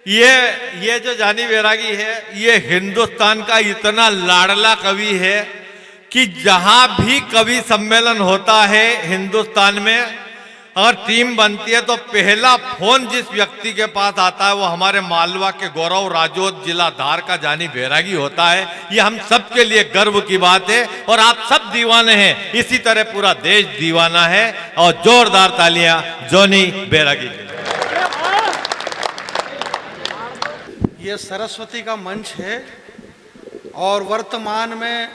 ये जो जानी बैरागी है, ये हिंदुस्तान का इतना लाडला कवि है कि जहां भी कवि सम्मेलन होता है हिंदुस्तान में, अगर टीम बनती है तो पहला फोन जिस व्यक्ति के पास आता है वो हमारे मालवा के गौरव राजौत जिला धार का जानी बैरागी होता है। ये हम सब के लिए गर्व की बात है और आप सब दीवाने हैं, इसी तरह पूरा देश दीवाना है। और जोरदार तालियां जोनी बैरागी के लिए। ये सरस्वती का मंच है और वर्तमान में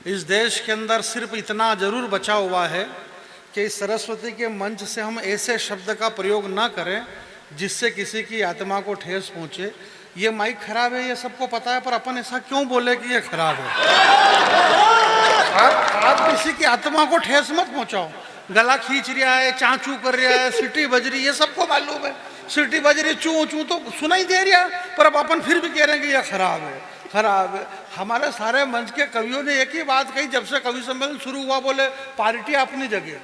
इस देश के अंदर सिर्फ इतना जरूर बचा हुआ है कि इस सरस्वती के मंच से हम ऐसे शब्द का प्रयोग ना करें जिससे किसी की आत्मा को ठेस पहुंचे। ये माइक खराब है, ये सबको पता है, पर अपन ऐसा क्यों बोले कि ये खराब है? आप किसी की आत्मा को ठेस मत पहुंचाओ। गला खींच रहा है, चांचू कर रहा है, सीटी बज रही है, ये सबको मालूम है। सीटी बज रही, चू चू तो सुनाई दे रहा है, पर अब अपन फिर भी कह रहे हैं कि यह खराब है, खराब है। हमारे सारे मंच के कवियों ने एक ही बात कही जब से कवि सम्मेलन शुरू हुआ, बोले पार्टी अपनी जगह,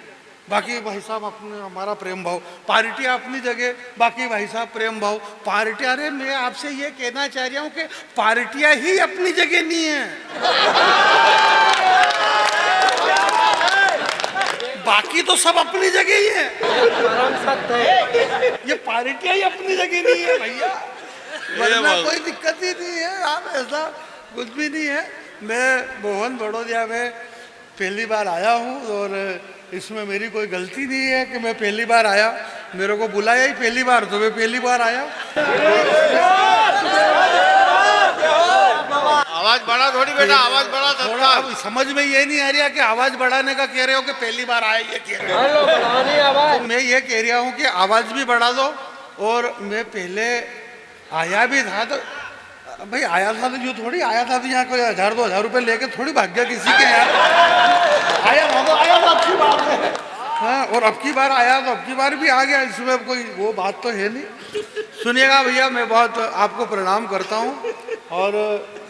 बाकी भाई साहब अपने हमारा प्रेम भाव, पार्टी अपनी जगह, बाकी भाई साहब प्रेम भाव, पार्टी। अरे मैं आपसे ये कहना चाह रहा हूँ कि पार्टियां ही अपनी जगह नहीं है, बाकी तो सब अपनी जगह ही है। ये पार्टियां ही अपनी जगह नहीं है भैया, वरना कोई दिक्कत ही नहीं है। आप ऐसा कुछ भी नहीं है। मैं मोहन बड़ौदिया में पहली बार आया हूँ और इसमें मेरी कोई गलती नहीं है कि मैं पहली बार आया। मेरे को बुलाया ही पहली बार तो मैं पहली बार आया। आवाज बढ़ा थोड़ी बेटा, आवाज बढ़ा थोड़ा। अब समझ में ये नहीं आ रहा कि आवाज बढ़ाने का कह रहे हो कि पहली बार आया ये कह रहे हो। तो मैं ये कह रहा हूँ कि आवाज भी बढ़ा दो। और मैं पहले आया भी था तो भाई आया था तो जो थोड़ी आया था तो यहाँ कोई 1000-2000 रुपए लेके थोड़ी भाग गया किसी के यार। आया था तो आया था, अच्छी बात है। हाँ, और अब की बार आया तो अब की बार भी आ गया, इसमें कोई वो बात तो है नहीं। सुनिएगा भैया, मैं बहुत आपको प्रणाम करता हूँ और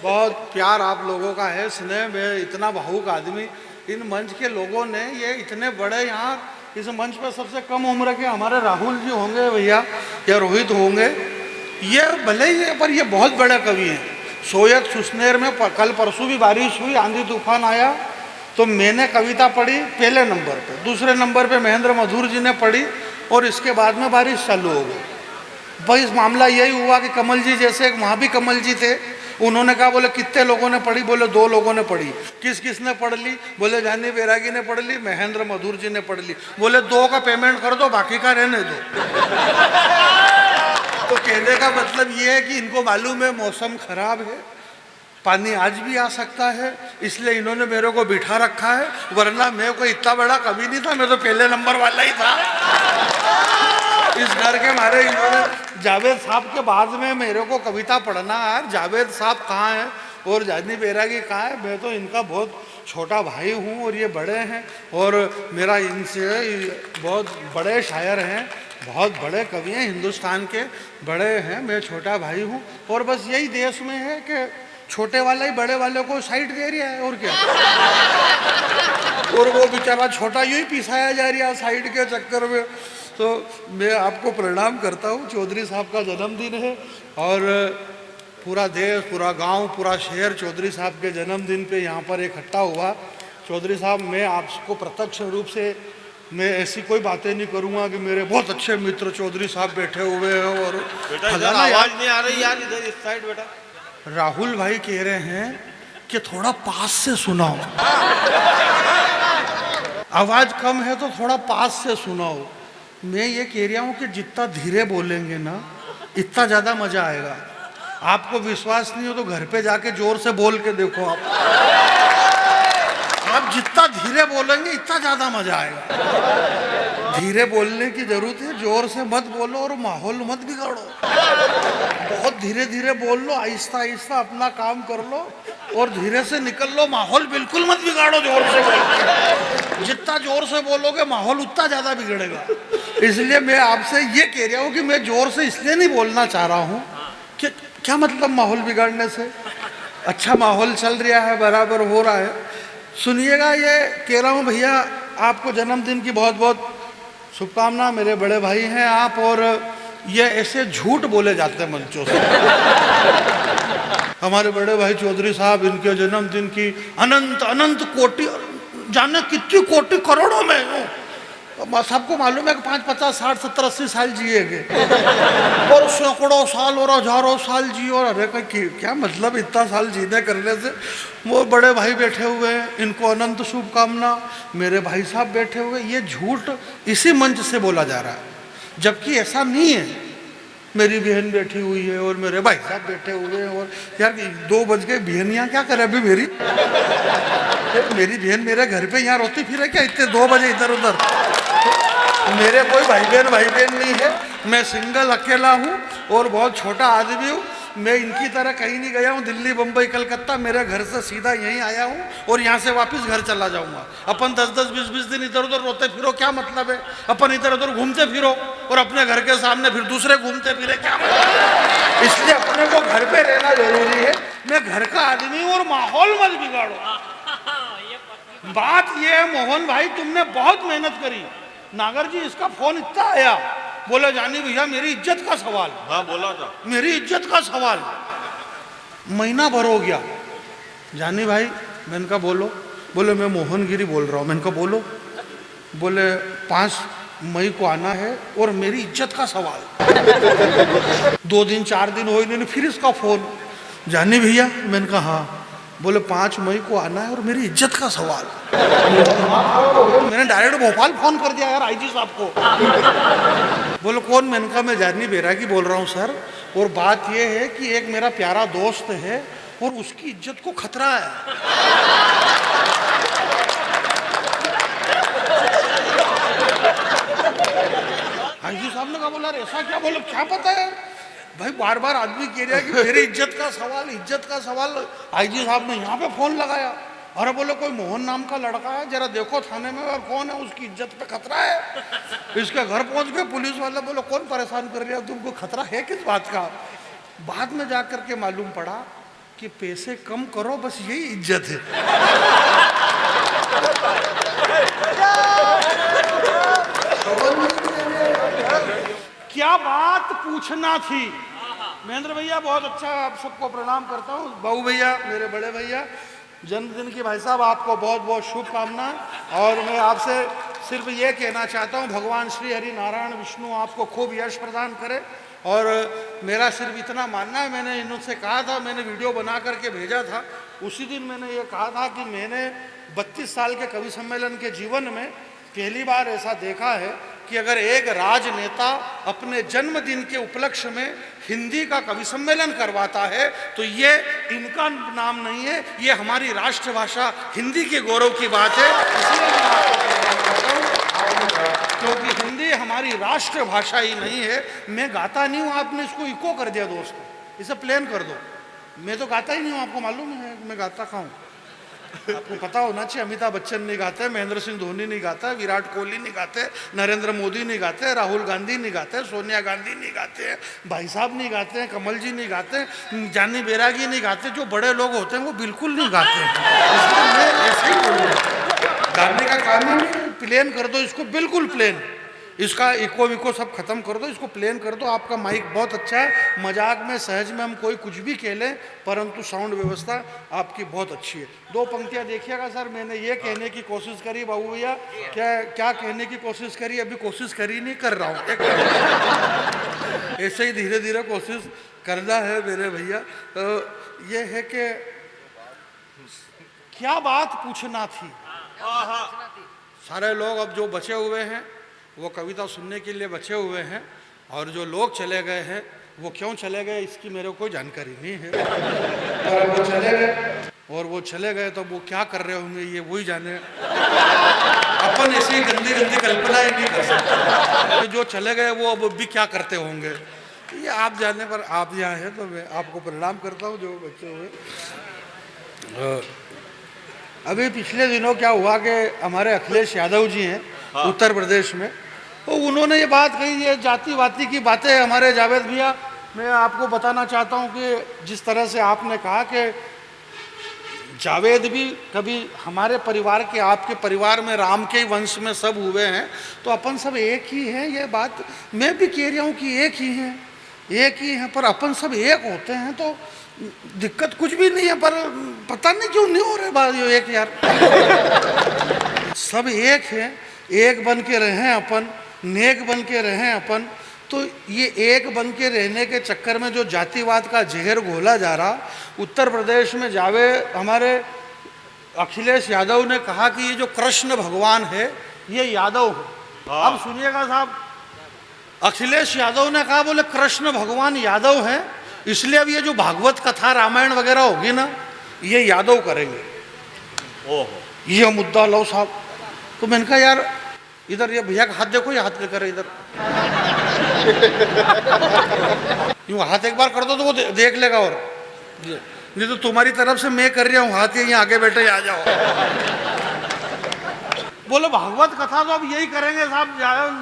बहुत प्यार आप लोगों का है, स्नेह। मैं इतना भावुक आदमी, इन मंच के लोगों ने ये इतने बड़े यहाँ इस मंच पर सबसे कम उम्र के हमारे राहुल जी होंगे भैया या रोहित होंगे, ये भले ही है पर ये बहुत बड़े कवि हैं। सोयत सुसनेर में कल परसों भी बारिश हुई, आंधी तूफान आया तो मैंने कविता पढ़ी पहले नंबर पे, दूसरे नंबर पे महेंद्र मधुर जी ने पढ़ी और इसके बाद में बारिश चालू हो गई। भाई इस मामला यही हुआ कि कमल जी जैसे एक वहाँ भी कमल जी थे, उन्होंने कहा बोले कितने लोगों ने पढ़ी? बोले 2 लोगों ने पढ़ी। किस किस ने पढ़ ली? बोले जानी बैरागी ने पढ़ ली, महेंद्र मधुर जी ने पढ़ ली। बोले 2 का पेमेंट कर दो, बाकी का रहने दो। तो कहने का मतलब ये है कि इनको मालूम है मौसम खराब है, पानी आज भी आ सकता है, इसलिए इन्होंने मेरे को बिठा रखा है, वरना मैं कोई इतना बड़ा कवि नहीं था, मैं तो पहले नंबर वाला ही था। इस डर के मारे इन्होंने जावेद साहब के बाद में मेरे को कविता पढ़ना है। जावेद साहब कहाँ हैं और जानी बैरागी कहाँ है? मैं तो इनका बहुत छोटा भाई हूँ और ये बड़े हैं और मेरा इनसे बहुत बड़े शायर हैं, बहुत बड़े कवि हैं, हिंदुस्तान के बड़े हैं, मैं छोटा भाई हूँ। और बस यही देश में है कि छोटे वाला ही बड़े वाले को साइड दे रहा है और क्या। और वो बेचारा छोटा यूं ही पिसाया जा रहा है साइड के चक्कर में। तो मैं आपको प्रणाम करता हूँ। चौधरी साहब का जन्मदिन है और पूरा देश, पूरा गांव, पूरा शहर चौधरी साहब के जन्मदिन पे यहाँ पर इकट्ठा हुआ। चौधरी साहब, मैं आपको प्रत्यक्ष रूप से मैं ऐसी कोई बातें नहीं करूँगा कि मेरे बहुत अच्छे मित्र चौधरी साहब बैठे हुए हैं और आवाज नहीं आ रही यार, इधर इस साइड बेटा। राहुल भाई कह रहे हैं कि थोड़ा पास से सुनाओ, आवाज कम है तो थोड़ा पास से सुनाओ। मैं ये कह रहा हूँ कि जितना धीरे बोलेंगे ना इतना ज़्यादा मज़ा आएगा। आपको विश्वास नहीं हो तो घर पे जाके जोर से बोल के देखो। आप जितना धीरे बोलेंगे इतना ज़्यादा मज़ा आएगा। धीरे बोलने की ज़रूरत है, जोर से मत बोलो और माहौल मत बिगाड़ो। बहुत धीरे धीरे बोल लो, आहिस्ता आहिस्ता अपना काम कर लो और धीरे से निकल लो। माहौल बिल्कुल मत बिगाड़ो जोर से बोल। जितना जोर से बोलोगे माहौल उतना ज़्यादा बिगड़ेगा। इसलिए मैं आपसे ये कह रहा हूँ कि मैं जोर से इसलिए नहीं बोलना चाह रहा हूँ कि क्या मतलब माहौल बिगाड़ने से। अच्छा माहौल चल रहा है, बराबर हो रहा है। सुनिएगा, ये कह रहा हूँ भैया, आपको जन्मदिन की बहुत बहुत शुभकामना। मेरे बड़े भाई हैं आप और ये ऐसे झूठ बोले जाते हैं मंचों से। हमारे बड़े भाई चौधरी साहब, इनके जन्मदिन की अनंत अनंत कोटि, जाने कितनी कोटि करोड़ों में हूँ। सबको मालूम है कि 5, 50, 60, 70, 80 साल जिएगे और सैकड़ों साल और हजारों साल जिए। और अरे क्या मतलब इतना साल जीने करने से। वो बड़े भाई बैठे हुए हैं, इनको अनंत शुभकामना। मेरे भाई साहब बैठे हुए, ये झूठ इसी मंच से बोला जा रहा है, जबकि ऐसा नहीं है। मेरी बहन बैठी हुई है और मेरे भाई साहब बैठे हुए हैं। और यार 2 बज गए, बहनियाँ क्या करे अभी मेरी? मेरी बहन मेरे घर पे यहाँ रोती फिरे क्या इतने 2 बजे इधर उधर? मेरे कोई भाई बहन नहीं है, मैं सिंगल अकेला हूँ और बहुत छोटा आदमी हूँ। मैं इनकी तरह कहीं नहीं गया हूँ, दिल्ली, बम्बई, कलकत्ता, मेरे घर से सीधा यहीं आया हूँ और यहाँ से वापस घर चला जाऊँगा। अपन 10-10, 20-20 दिन इधर उधर रोते फिरो, क्या मतलब है? अपन इधर उधर घूमते फिरो और अपने घर के सामने फिर दूसरे घूमते फिरे, क्या मतलब है? इसलिए अपने को घर पे रहना जरूरी है। मैं घर का आदमी हूँ और माहौल मत बिगाड़ो। बात यह है मोहन भाई, तुमने बहुत मेहनत करी। नागर जी, इसका फोन इतना आया, बोला जानी भैया मेरी इज्जत का सवाल। हाँ बोला था, मेरी इज्जत का सवाल। महीना भर हो गया। जानी भाई, मैंने कहा बोलो। बोले मैं मोहन गिरी बोल रहा हूँ। मैंने कहा बोलो। बोले 5 मई को आना है और मेरी इज्जत का सवाल। 2 दिन 4 दिन हो इन्होंने, फिर इसका फोन, जानी भैया। मैंने कहा हाँ। बोले 5 मई को आना है और मेरी इज्जत का सवाल। मैंने डायरेक्ट भोपाल फोन कर दिया यार आईजी साहब को। बोले कौन? मैंने कहा मैं जानी बैरागी बोल रहा हूँ सर, और बात यह है कि एक मेरा प्यारा दोस्त है और उसकी इज्जत को खतरा है। आईजी साहब ने कहा बोला ऐसा क्या? बोलो क्या पता है भाई, बार बार आदमी कह रहा है कि मेरी इज्जत का सवाल, इज्जत का सवाल। आईजी साहब ने यहाँ पे फोन लगाया। अरे बोले कोई मोहन नाम का लड़का है, जरा देखो थाने में, और कौन है, उसकी इज्जत पे खतरा है। इसके घर पहुंच गए पुलिस वाले। बोलो कौन परेशान कर रहा है तुमको, खतरा है किस बात का? बाद में जाकर के मालूम पड़ा कि पैसे कम करो, बस यही इज्जत है। क्या बात पूछना थी। महेंद्र भैया बहुत अच्छा, आप सबको प्रणाम करता हूँ। बाबू भैया, मेरे बड़े भैया, जन्मदिन की भाई साहब आपको बहुत बहुत शुभकामनाएं। और मैं आपसे सिर्फ ये कहना चाहता हूँ, भगवान श्री हरि नारायण विष्णु आपको खूब यश प्रदान करे। और मेरा सिर्फ इतना मानना है, मैंने इनसे कहा था, मैंने वीडियो बना करके भेजा था, उसी दिन मैंने ये कहा था कि मैंने 32 साल के कवि सम्मेलन के जीवन में पहली बार ऐसा देखा है कि अगर एक राजनेता अपने जन्मदिन के उपलक्ष्य में हिंदी का कवि सम्मेलन करवाता है तो ये इनका नाम नहीं है, ये हमारी राष्ट्रभाषा हिंदी के गौरव की बात है। इसलिए मैं आपको कहता हूं, क्योंकि हिंदी हमारी राष्ट्रभाषा ही नहीं है। मैं गाता नहीं हूँ, आपने इसको इको कर दिया दोस्त, इसे प्लेन कर दो। मैं तो गाता ही नहीं हूँ, आपको मालूम है मैं गाता कहाँ हूँ, आपको पता होना चाहिए। अमिताभ बच्चन नहीं गाते, महेंद्र सिंह धोनी नहीं गाता, विराट कोहली नहीं गाते, नरेंद्र मोदी नहीं गाते, राहुल गांधी नहीं गाते, सोनिया गांधी नहीं गाते, भाई साहब नहीं गाते, कमल जी नहीं गाते, जानी बैरागी नहीं गाते। जो बड़े लोग होते हैं वो बिल्कुल नहीं गाते। इसलिए मैं ऐसे ही बोलूँगा, गाने का काम ही नहीं, प्लेन कर दो इसको, बिल्कुल प्लेन। इसका इको विको सब खत्म कर दो, इसको प्लेन कर दो। आपका माइक बहुत अच्छा है, मजाक में सहज में हम कोई कुछ भी कह लें, परंतु साउंड व्यवस्था आपकी बहुत अच्छी है। 2 पंक्तियां देखिएगा सर, मैंने ये कहने की कोशिश करी बाबू भैया, क्या कहने की कोशिश करी, अभी कोशिश करी नहीं, कर रहा हूँ। ऐसे ही धीरे धीरे कोशिश करना है मेरे भैया। तो ये है कि क्या बात पूछना थी। सारे लोग अब जो बचे हुए हैं वो कविता सुनने के लिए बचे हुए हैं, और जो लोग चले गए हैं वो क्यों चले गए इसकी मेरे को कोई जानकारी नहीं है। और वो चले गए, और वो चले गए तो वो क्या कर रहे होंगे ये वही जाने। अपन ऐसी गंदी गंदी कल्पना ही नहीं कर सकते कि जो चले गए वो अब भी क्या करते होंगे, ये आप जाने पर। आप यहाँ हैं तो मैं आपको प्रणाम करता हूँ जो बच्चे हुए। अभी पिछले दिनों क्या हुआ कि हमारे अखिलेश यादव जी हैं उत्तर प्रदेश में, तो उन्होंने ये बात कही, ये जाति वाति की बातें। हमारे जावेद भैया, मैं आपको बताना चाहता हूँ कि जिस तरह से आपने कहा कि जावेद भी कभी हमारे परिवार के, आपके परिवार में, राम के ही वंश में सब हुए हैं, तो अपन सब एक ही हैं। ये बात मैं भी कह रहा हूँ कि एक ही हैं, एक ही हैं, पर अपन सब एक होते हैं तो दिक्कत कुछ भी नहीं है। पर पता नहीं क्यों नहीं हो रहे बात ये एक यार। सब एक है, एक बन के रहें अपन, नेक बन के रहें अपन। तो ये एक बन के रहने के चक्कर में जो जातिवाद का जहर घोला जा रहा, उत्तर प्रदेश में जावे हमारे अखिलेश यादव ने कहा कि ये जो कृष्ण भगवान है ये यादव है। अब सुनिएगा साहब, अखिलेश यादव ने कहा, बोले कृष्ण भगवान यादव है, इसलिए अब ये जो भागवत कथा रामायण वगैरह होगी ना, ये यादव करेंगे। ओहो, ये मुद्दा लो साहब। तो मैंने कहा यार इधर ये भैया का हाथ देखो, ये हाथ लेकर इधर यूं हाथ एक बार कर दो तो वो देख लेगा। और नहीं तो तुम्हारी तरफ से मैं कर रहा हूँ हाथ, ये आगे बैठे आ जाओ। बोले भागवत कथा तो अब यही करेंगे साहब।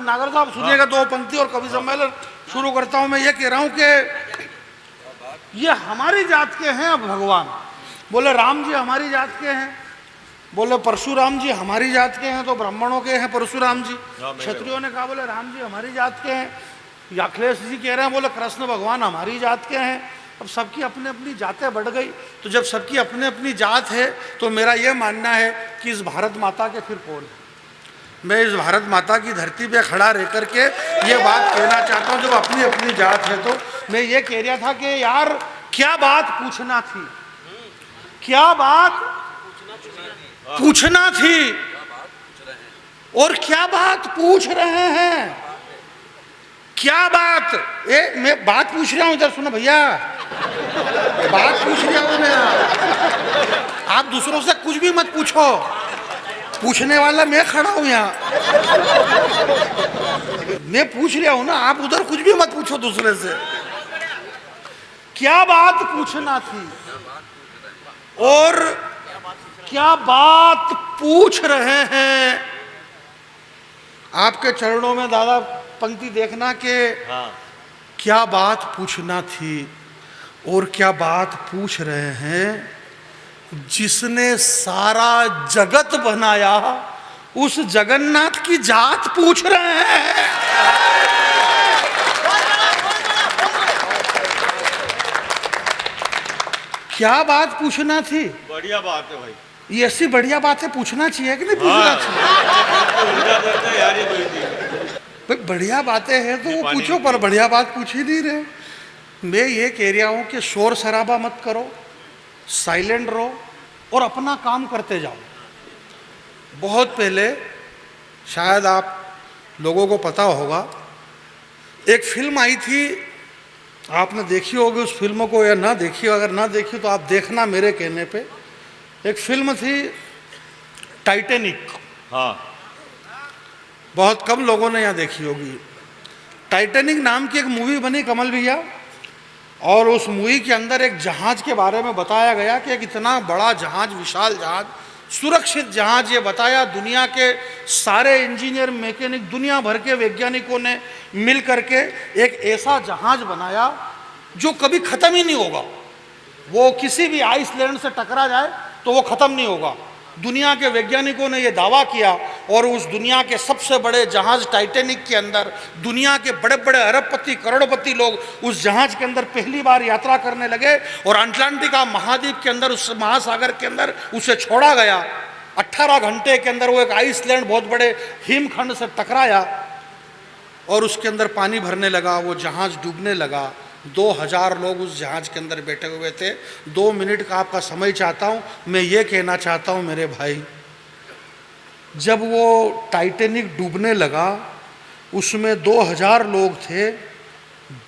नागर साहब सुनिएगा, दो पंक्ति और कवि सम्मेलन शुरू करता हूँ। मैं ये कह रहा हूँ कि ये हमारी जात के हैं अब भगवान। बोले राम जी हमारी जात के हैं, बोले परशुराम जी हमारी जात के हैं, तो ब्राह्मणों के हैं परशुराम जी। क्षत्रियों ने कहा बोले राम जी हमारी जात के हैं। अखिलेश जी कह रहे हैं बोले कृष्ण भगवान हमारी जात के हैं। अब सबकी अपनी अपनी जातें बढ़ गई, तो जब सबकी अपनी अपनी जात है तो मेरा ये मानना है कि इस भारत माता के फिर कौन है। मैं इस भारत माता की धरती पे खड़ा रह करके ये बात कहना चाहता हूँ, जब अपनी अपनी जात है तो मैं ये कह रहा था कि यार क्या बात पूछना थी, क्या बात पूछना थी, और क्या बात पूछ रहे हैं, क्या बात। मैं बात पूछ रहा हूं, इधर सुनो भैया, बात पूछ रहा हूं मैं। आप दूसरों से कुछ भी मत पूछो, पूछने वाला मैं खड़ा हूं यहाँ। मैं पूछ रहा हूं ना, आप उधर कुछ भी मत पूछो दूसरे से। क्या बात पूछना थी और क्या बात पूछ रहे हैं। आपके चरणों में दादा पंक्ति देखना कि क्या बात पूछना थी और क्या बात पूछ रहे हैं। जिसने सारा जगत बनाया उस जगन्नाथ की जात पूछ रहे हैं। क्या बात पूछना थी। बढ़िया बात है भाई, ये ऐसी बढ़िया बात है, पूछना चाहिए कि नहीं पूछना चाहिए यार। ये भाई बढ़िया बातें हैं तो वो पूछो, पर बढ़िया बात पूछ ही नहीं रहे। मैं ये कह रहा हूँ कि शोर शराबा मत करो, साइलेंट रहो और अपना काम करते जाओ। बहुत पहले शायद आप लोगों को पता होगा, एक फिल्म आई थी, आपने देखी होगी उस फिल्म को या ना देखी, अगर ना देखी तो आप देखना मेरे कहने पे। एक फिल्म थी टाइटैनिक। हाँ, बहुत कम लोगों ने यहाँ देखी होगी। टाइटैनिक नाम की एक मूवी बनी कमल भैया, और उस मूवी के अंदर एक जहाज के बारे में बताया गया कि एक इतना बड़ा जहाज, विशाल जहाज, सुरक्षित जहाज, ये बताया दुनिया के सारे इंजीनियर, मैकेनिक, दुनिया भर के वैज्ञानिकों ने मिल करके एक ऐसा जहाज बनाया जो कभी ख़त्म ही नहीं होगा। वो किसी भी आइसलैंड से टकरा जाए तो वो ख़त्म नहीं होगा। दुनिया के वैज्ञानिकों ने ये दावा किया, और उस दुनिया के सबसे बड़े जहाज टाइटैनिक के अंदर दुनिया के बड़े बड़े अरबपति, करोड़पति लोग उस जहाज के अंदर पहली बार यात्रा करने लगे, और अटलांटिका महाद्वीप के अंदर, उस महासागर के अंदर उसे छोड़ा गया। 18 घंटे के अंदर वो एक आइसलैंड बहुत बड़े हिमखंड से टकराया और उसके अंदर पानी भरने लगा, वो जहाज डूबने लगा। 2000 लोग उस जहाज के अंदर बैठे हुए थे। 2 मिनट का आपका समय चाहता हूँ। मैं ये कहना चाहता हूँ मेरे भाई, जब वो टाइटैनिक डूबने लगा उसमें 2000 लोग थे,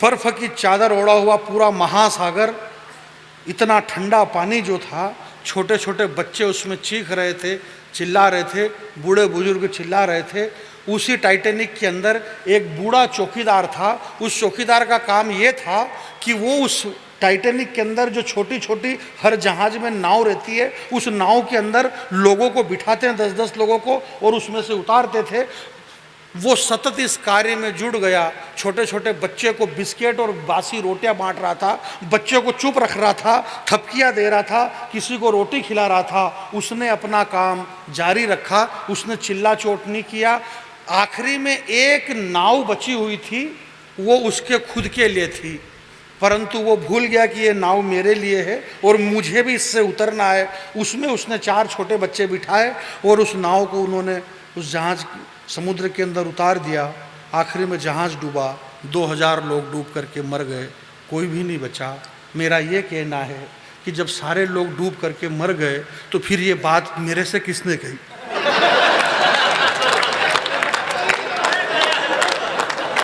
बर्फ़ की चादर ओढ़ा हुआ पूरा महासागर, इतना ठंडा पानी जो था, छोटे छोटे बच्चे उसमें चीख रहे थे, चिल्ला रहे थे, बूढ़े बुजुर्ग चिल्ला रहे थे। उसी टाइटैनिक के अंदर एक बूढ़ा चौकीदार था। उस चौकीदार का काम ये था कि वो उस टाइटैनिक के अंदर जो छोटी छोटी हर जहाज में नाव रहती है, उस नाव के अंदर लोगों को बिठाते हैं, 10-10 लोगों को, और उसमें से उतारते थे। वो सतत इस कार्य में जुड़ गया। छोटे छोटे बच्चे को बिस्किट और बासी रोटियां बांट रहा था, बच्चे को चुप रख रहा था, थपकियां दे रहा था, किसी को रोटी खिला रहा था। उसने अपना काम जारी रखा, उसने चिल्ला चोट नहीं किया। आखिरी में एक नाव बची हुई थी, वो उसके खुद के लिए थी, परंतु वो भूल गया कि ये नाव मेरे लिए है और मुझे भी इससे उतरना है। उसमें उसने 4 छोटे बच्चे बिठाए और उस नाव को उन्होंने उस जहाज समुद्र के अंदर उतार दिया। आखिरी में जहाज डूबा, 2000 लोग डूब करके मर गए, कोई भी नहीं बचा। मेरा ये कहना है कि जब सारे लोग डूब करके मर गए तो फिर ये बात मेरे से किसने कही?